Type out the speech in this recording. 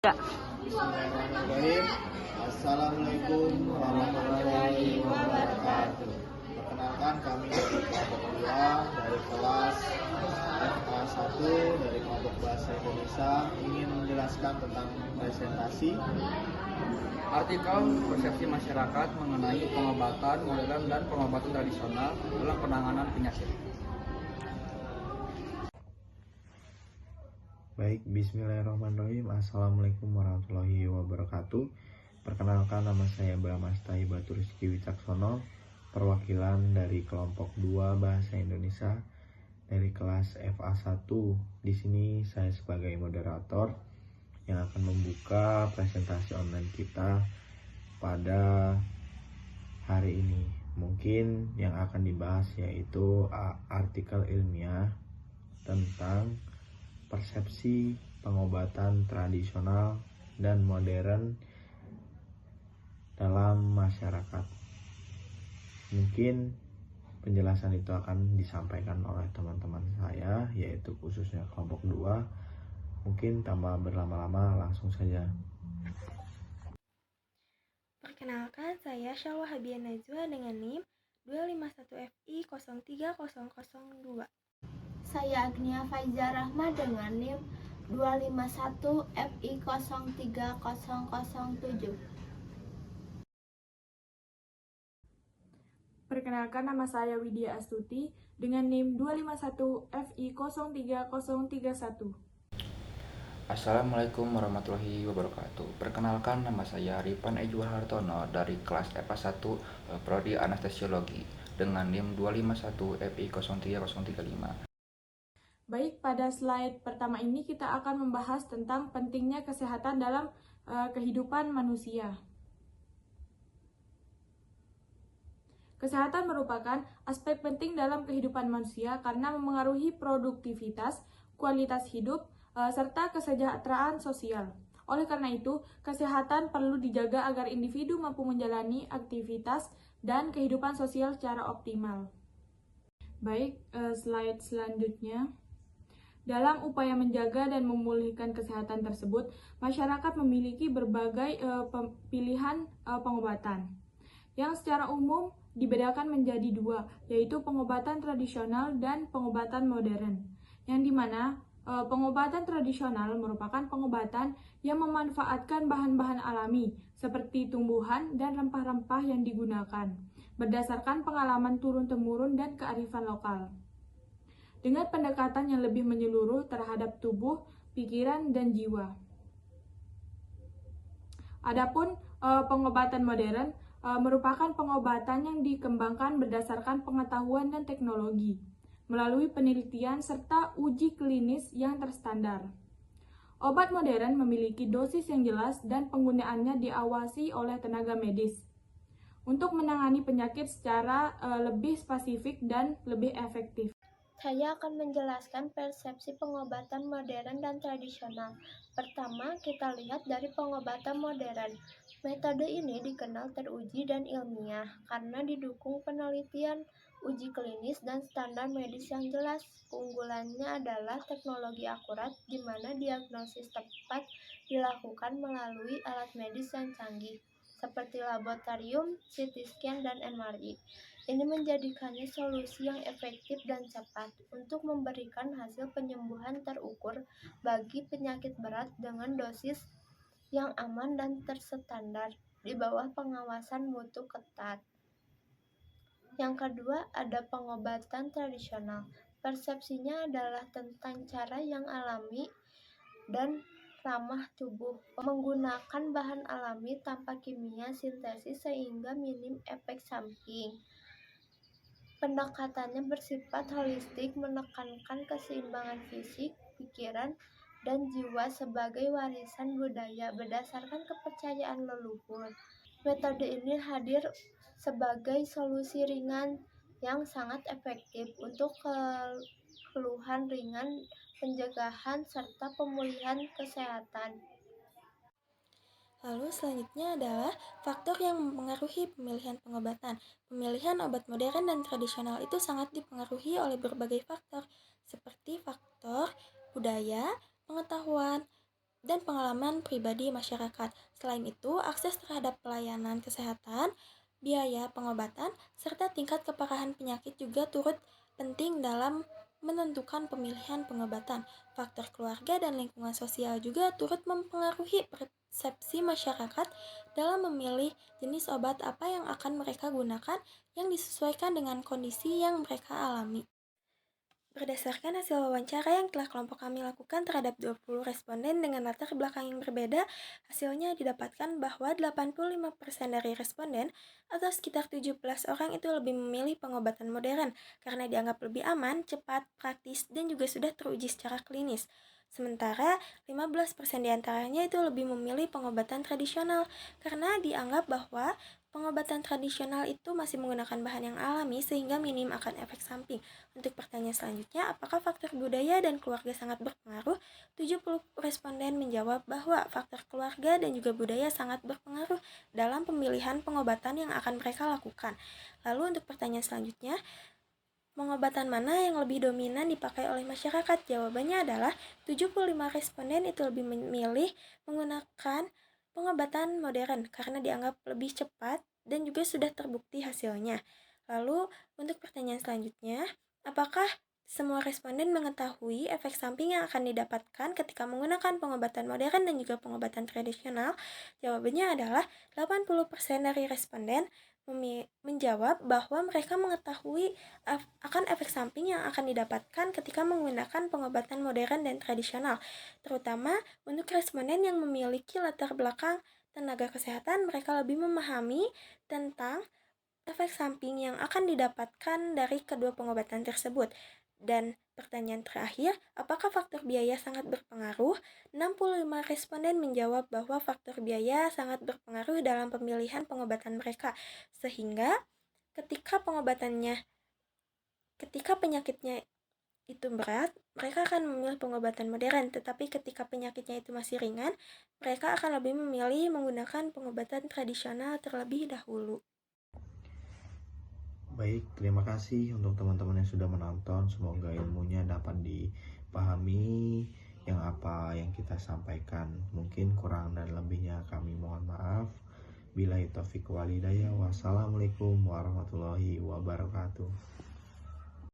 Ya. Bismillahirrahmanirrahim. Assalamualaikum warahmatullahi wabarakatuh. Perkenalkan, kami dari kelompok 2 dari kelas FA1 dari kelompok Bahasa Indonesia ingin menjelaskan tentang presentasi Artikel persepsi masyarakat mengenai pengobatan modern dan pengobatan tradisional dalam penanganan penyakit. Baik, bismillahirrahmanirrahim. Assalamualaikum warahmatullahi wabarakatuh. Perkenalkan, nama saya Bramastay Batu Rizky Wicaksono, perwakilan dari kelompok 2 Bahasa Indonesia dari kelas FA1. Di sini saya sebagai moderator yang akan membuka presentasi online kita pada hari ini. Mungkin yang akan dibahas yaitu artikel ilmiah tentang persepsi pengobatan tradisional dan modern dalam masyarakat. Mungkin penjelasan itu akan disampaikan oleh teman-teman saya, yaitu khususnya kelompok 2. Mungkin tanpa berlama-lama langsung saja. Perkenalkan, saya Syalwa Habian Najwa dengan NIM 251FI03002. Saya Agnia Faiza Rahma dengan NIM 251FI03007. Perkenalkan, nama saya Widya Astuti dengan NIM 251FI03031. Assalamualaikum warahmatullahi wabarakatuh. Perkenalkan, nama saya Ripan Ejwar Hartono dari kelas FA1 Prodi Anestesiologi dengan NIM 251FI03035. Baik, pada slide pertama ini kita akan membahas tentang pentingnya kesehatan dalam kehidupan manusia. Kesehatan merupakan aspek penting dalam kehidupan manusia karena memengaruhi produktivitas, kualitas hidup, serta kesejahteraan sosial. Oleh karena itu, kesehatan perlu dijaga agar individu mampu menjalani aktivitas dan kehidupan sosial secara optimal. Baik, slide selanjutnya. Dalam upaya menjaga dan memulihkan kesehatan tersebut, masyarakat memiliki berbagai pilihan pengobatan yang secara umum dibedakan menjadi dua, yaitu pengobatan tradisional dan pengobatan modern, yang dimana pengobatan tradisional merupakan pengobatan yang memanfaatkan bahan-bahan alami seperti tumbuhan dan rempah-rempah yang digunakan berdasarkan pengalaman turun-temurun dan kearifan lokal, dengan pendekatan yang lebih menyeluruh terhadap tubuh, pikiran, dan jiwa. Adapun pengobatan modern merupakan pengobatan yang dikembangkan berdasarkan pengetahuan dan teknologi, melalui penelitian serta uji klinis yang terstandar. Obat modern memiliki dosis yang jelas dan penggunaannya diawasi oleh tenaga medis untuk menangani penyakit secara lebih spesifik dan lebih efektif. Saya akan menjelaskan persepsi pengobatan modern dan tradisional. Pertama, kita lihat dari pengobatan modern. Metode ini dikenal teruji dan ilmiah karena didukung penelitian, uji klinis, dan standar medis yang jelas. Keunggulannya adalah teknologi akurat di mana diagnosis tepat dilakukan melalui alat medis yang canggih seperti laboratorium, CT scan, dan MRI. Ini menjadikannya solusi yang efektif dan cepat untuk memberikan hasil penyembuhan terukur bagi penyakit berat dengan dosis yang aman dan terstandar di bawah pengawasan mutu ketat. Yang kedua, ada pengobatan tradisional. Persepsinya adalah tentang cara yang alami dan ramah tubuh, menggunakan bahan alami tanpa kimia sintesis sehingga minim efek samping. Pendekatannya bersifat holistik, menekankan keseimbangan fisik, pikiran, dan jiwa sebagai warisan budaya berdasarkan kepercayaan leluhur. Metode ini hadir sebagai solusi ringan yang sangat efektif untuk keluhan ringan, pencegahan, serta pemulihan kesehatan. Lalu selanjutnya adalah faktor yang mempengaruhi pemilihan pengobatan. Pemilihan obat modern dan tradisional itu sangat dipengaruhi oleh berbagai faktor, seperti faktor budaya, pengetahuan, dan pengalaman pribadi masyarakat. Selain itu, akses terhadap pelayanan kesehatan, biaya pengobatan, serta tingkat keparahan penyakit juga turut penting dalam menentukan pemilihan pengobatan. Faktor keluarga dan lingkungan sosial juga turut mempengaruhi persepsi masyarakat dalam memilih jenis obat apa yang akan mereka gunakan yang disesuaikan dengan kondisi yang mereka alami. Berdasarkan hasil wawancara yang telah kelompok kami lakukan terhadap 20 responden dengan latar belakang yang berbeda, hasilnya didapatkan bahwa 85% dari responden atau sekitar 17 orang itu lebih memilih pengobatan modern karena dianggap lebih aman, cepat, praktis, dan juga sudah teruji secara klinis. Sementara 15% diantaranya itu lebih memilih pengobatan tradisional karena dianggap bahwa pengobatan tradisional itu masih menggunakan bahan yang alami sehingga minim akan efek samping. Untuk pertanyaan selanjutnya, apakah faktor budaya dan keluarga sangat berpengaruh? 70 responden menjawab bahwa faktor keluarga dan juga budaya sangat berpengaruh dalam pemilihan pengobatan yang akan mereka lakukan. Lalu untuk pertanyaan selanjutnya, pengobatan mana yang lebih dominan dipakai oleh masyarakat? Jawabannya adalah 75 responden itu lebih memilih menggunakan pengobatan modern karena dianggap lebih cepat dan juga sudah terbukti hasilnya. Lalu untuk pertanyaan selanjutnya, apakah semua responden mengetahui efek samping yang akan didapatkan ketika menggunakan pengobatan modern dan juga pengobatan tradisional? Jawabannya adalah 80% dari responden menjawab bahwa mereka mengetahui akan efek samping yang akan didapatkan ketika menggunakan pengobatan modern dan tradisional. Terutama untuk responden yang memiliki latar belakang tenaga kesehatan, mereka lebih memahami tentang efek samping yang akan didapatkan dari kedua pengobatan tersebut. Dan pertanyaan terakhir, apakah faktor biaya sangat berpengaruh? 65 responden menjawab bahwa faktor biaya sangat berpengaruh dalam pemilihan pengobatan mereka. Sehingga ketika penyakitnya itu berat, mereka akan memilih pengobatan modern, tetapi ketika penyakitnya itu masih ringan, mereka akan lebih memilih menggunakan pengobatan tradisional terlebih dahulu. Baik, terima kasih untuk teman-teman yang sudah menonton. Semoga ilmunya dapat dipahami apa yang kita sampaikan. Mungkin kurang dan lebihnya kami mohon maaf. Billahi taufiq wal hidayah. Wassalamualaikum warahmatullahi wabarakatuh.